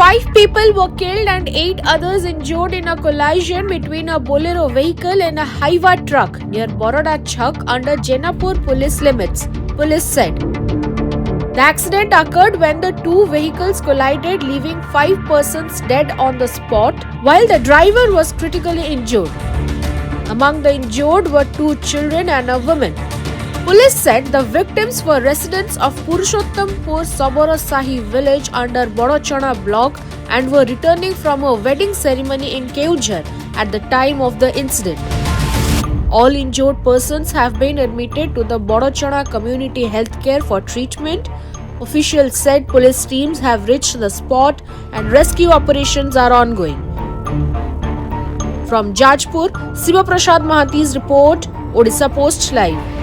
5 people were killed and 8 others injured in a collision between a Bolero vehicle and a Hyva truck near Barada Chhak under Jenapur police limits, police said. The accident occurred when the two vehicles collided, leaving 5 persons dead on the spot, while the driver was critically injured. Among the injured were 2 children and a woman. Police said the victims were residents of Purastampur Sabara Sahi village under Badachana block and were returning from a wedding ceremony in Keonjhar at the time of the incident. All injured persons have been admitted to the Badachana Community Health Care for treatment. Officials said police teams have reached the spot and rescue operations are ongoing. From Jajpur, Siva Prasad Mahati's report, Orissapost Live.